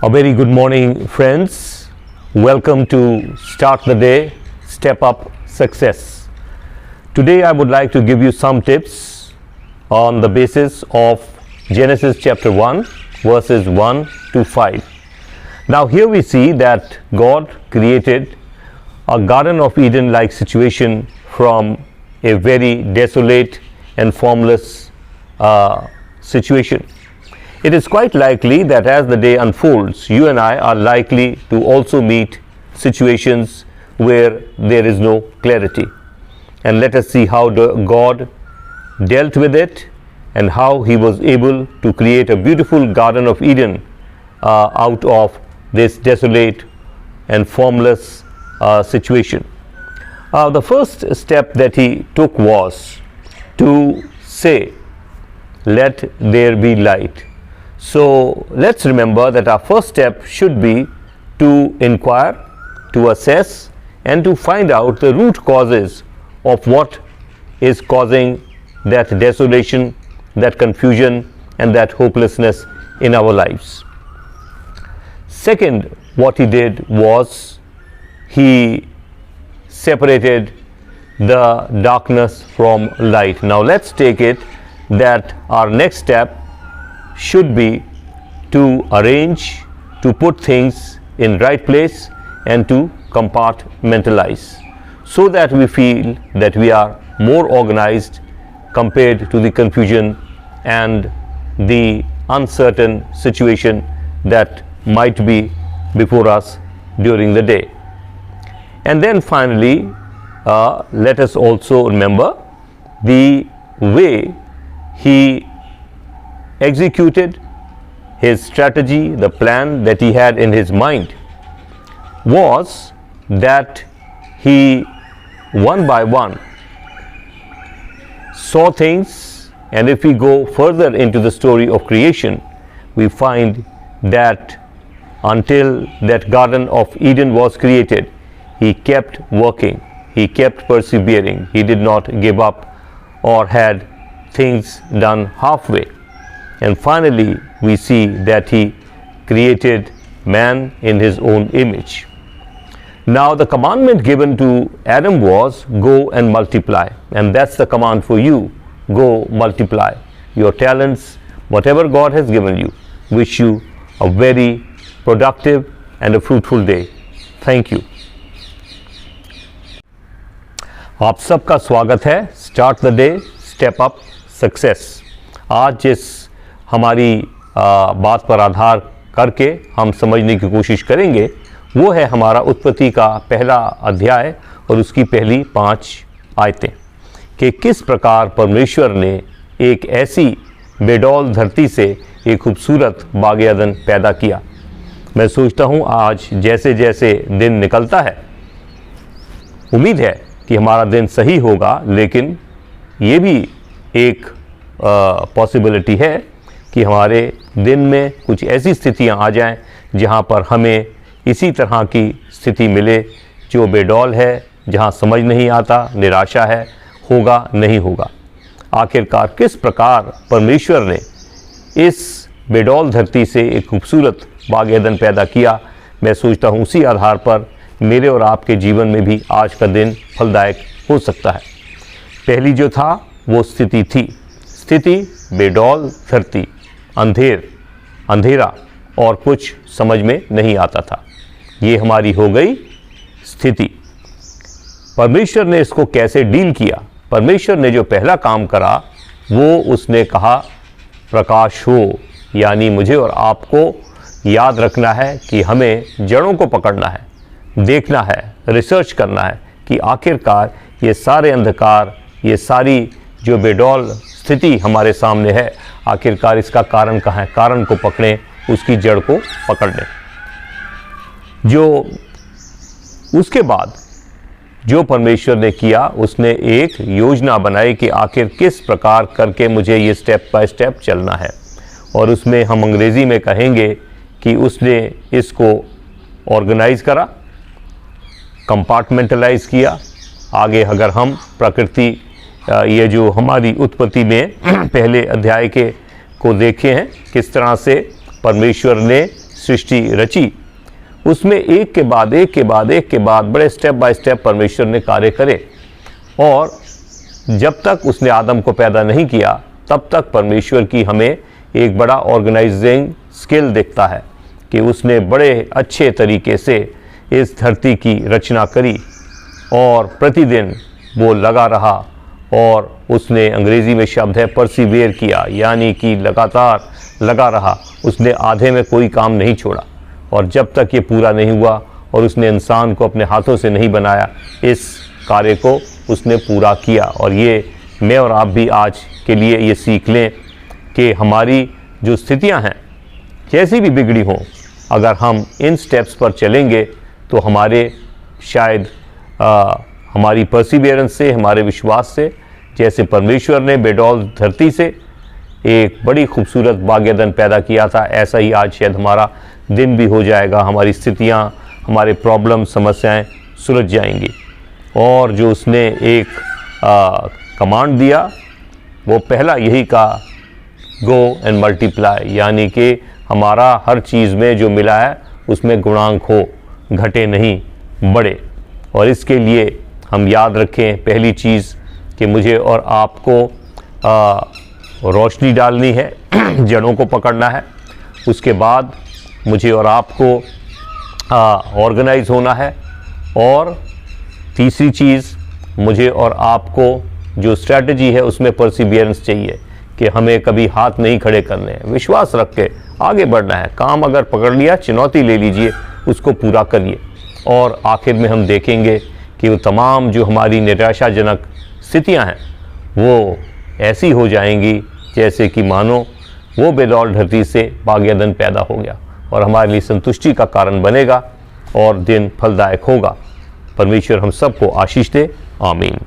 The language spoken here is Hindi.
A very good morning, friends. Welcome to Start the Day, Step Up Success. Today I would like to give you some tips on the basis of Genesis chapter 1, verses 1 to 5. Now here we see that God created a Garden of Eden-like situation from a very desolate and formless situation. It is quite likely that as the day unfolds, you and I are likely to also meet situations where there is no clarity. And let us see how God dealt with it and how He was able to create a beautiful Garden of Eden out of this desolate and formless situation. The first step that He took was to say, "Let there be light." So let's remember that our first step should be to inquire, to assess, and to find out the root causes of what is causing that desolation, that confusion, and that hopelessness in our lives. Second, what He did was He separated the darkness from light. Now let's take it that our next step should be to arrange, to put things in right place and to compartmentalize, so that we feel that we are more organized compared to the confusion and the uncertain situation that might be before us during the day. And then finally, let us also remember the way He executed His strategy, the plan that He had in His mind was that He one by one saw things, and if we go further into the story of creation, we find that until that Garden of Eden was created, He kept working, He kept persevering, He did not give up or had things done halfway. And finally, we see that He created man in His own image. Now, the commandment given to Adam was go and multiply, and that's the command for you. Go multiply your talents, whatever God has given you. Wish you a very productive and a fruitful day. Thank you. आप सबका स्वागत है start the day step up success. आज जिस हमारी बात पर आधार करके हम समझने की कोशिश करेंगे वो है हमारा उत्पत्ति का पहला अध्याय और उसकी पहली 5 आयतें, कि किस प्रकार परमेश्वर ने एक ऐसी बेडौल धरती से एक खूबसूरत बाग अदन पैदा किया। मैं सोचता हूँ आज जैसे जैसे दिन निकलता है, उम्मीद है कि हमारा दिन सही होगा, लेकिन ये भी एक पॉसिबिलिटी है कि हमारे दिन में कुछ ऐसी स्थितियां आ जाएं जहां पर हमें इसी तरह की स्थिति मिले जो बेडौल है, जहां समझ नहीं आता, निराशा है, होगा नहीं होगा। आखिरकार किस प्रकार परमेश्वर ने इस बेडौल धरती से एक खूबसूरत बाग एदन पैदा किया, मैं सोचता हूँ उसी आधार पर मेरे और आपके जीवन में भी आज का दिन फलदायक हो सकता है। पहली जो था वो स्थिति बेडौल धरती, अंधेरा और कुछ समझ में नहीं आता था। ये हमारी हो गई स्थिति। परमेश्वर ने इसको कैसे डील किया? परमेश्वर ने जो पहला काम करा वो उसने कहा प्रकाश हो, यानी मुझे और आपको याद रखना है कि हमें जड़ों को पकड़ना है, देखना है, रिसर्च करना है कि आखिरकार ये सारे अंधकार, ये सारी जो बेडौल स्थिति हमारे सामने है, आखिरकार इसका कारण कहाँ है। कारण को पकड़ें, उसकी जड़ को पकड़ लें। जो उसके बाद जो परमेश्वर ने किया, उसने एक योजना बनाई कि आखिर किस प्रकार करके मुझे ये स्टेप बाय स्टेप चलना है, और उसमें हम अंग्रेज़ी में कहेंगे कि उसने इसको ऑर्गेनाइज करा, कंपार्टमेंटलाइज किया। आगे अगर हम प्रकृति ये जो हमारी उत्पत्ति में पहले अध्याय के को देखे हैं, किस तरह से परमेश्वर ने सृष्टि रची उसमें एक के बाद एक के बाद एक के बाद बड़े स्टेप बाय स्टेप परमेश्वर ने कार्य करे, और जब तक उसने आदम को पैदा नहीं किया तब तक परमेश्वर की हमें एक बड़ा ऑर्गेनाइजिंग स्किल दिखता है कि उसने बड़े अच्छे तरीके से इस धरती की रचना करी और प्रतिदिन वो लगा रहा, और उसने अंग्रेज़ी में शब्द है परसिवियर किया, यानी कि लगातार लगा रहा। उसने आधे में कोई काम नहीं छोड़ा, और जब तक ये पूरा नहीं हुआ और उसने इंसान को अपने हाथों से नहीं बनाया, इस कार्य को उसने पूरा किया। और ये मैं और आप भी आज के लिए ये सीख लें कि हमारी जो स्थितियां हैं जैसी भी बिगड़ी हों, अगर हम इन स्टेप्स पर चलेंगे तो हमारे शायद हमारी परसिवियरेंस से, हमारे विश्वास से, जैसे परमेश्वर ने बेडौल धरती से एक बड़ी खूबसूरत बाग-ए-अदन पैदा किया था, ऐसा ही आज शायद हमारा दिन भी हो जाएगा। हमारी स्थितियां, हमारे प्रॉब्लम, समस्याएं सुलझ जाएंगी। और जो उसने एक कमांड दिया वो पहला यही कहा, गो एंड मल्टीप्लाई, यानी कि हमारा हर चीज़ में जो मिला है उसमें गुणांक हो, घटे नहीं बढ़े। और इसके लिए हम याद रखें पहली चीज़ कि मुझे और आपको रोशनी डालनी है, जड़ों को पकड़ना है। उसके बाद मुझे और आपको ऑर्गेनाइज होना है, और तीसरी चीज़ मुझे और आपको जो स्ट्रैटेजी है उसमें परसिवियरेंस चाहिए कि हमें कभी हाथ नहीं खड़े करने हैं, विश्वास रख के आगे बढ़ना है। काम अगर पकड़ लिया, चुनौती ले लीजिए, उसको पूरा करिए, और आखिर में हम देखेंगे कि वो तमाम जो हमारी निराशाजनक स्थितियां हैं वो ऐसी हो जाएंगी जैसे कि मानो वो बेदौल धरती से बाग-ए-अदन पैदा हो गया, और हमारे लिए संतुष्टि का कारण बनेगा और दिन फलदायक होगा। परमेश्वर हम सबको आशीष दे। आमीन।